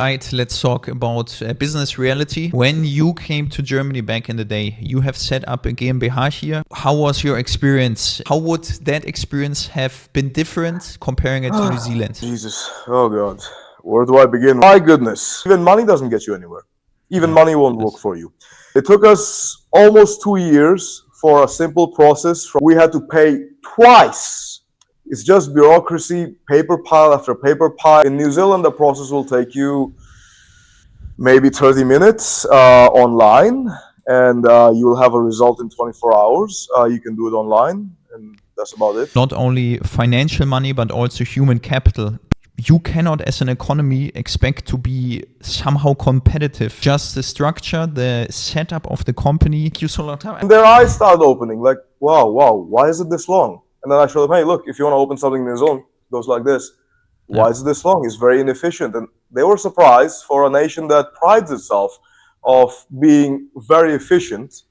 Right, let's talk about business reality. When you came to Germany back in the day, you have set up a GmbH here. How was your experience? How would that experience have been different comparing it to New Zealand? Jesus, oh God, where do I begin? My goodness, even money doesn't get you anywhere. Even money won't work for you. It took us almost 2 years for a simple process. We had to pay twice. It's just bureaucracy, paper pile after paper pile. In New Zealand, the process will take you maybe 30 minutes online, and you will have a result in 24 hours. You can do it online, and that's about it. Not only financial money, but also human capital. You cannot, as an economy, expect to be somehow competitive. Just the structure, the setup of the company. You so long time. And their eyes started opening, like, wow, why is it this long? And then I showed them, hey, look, if you want to open something in New Zealand, it goes like this. Why is it this long? It's very inefficient. And they were surprised for a nation that prides itself of being very efficient.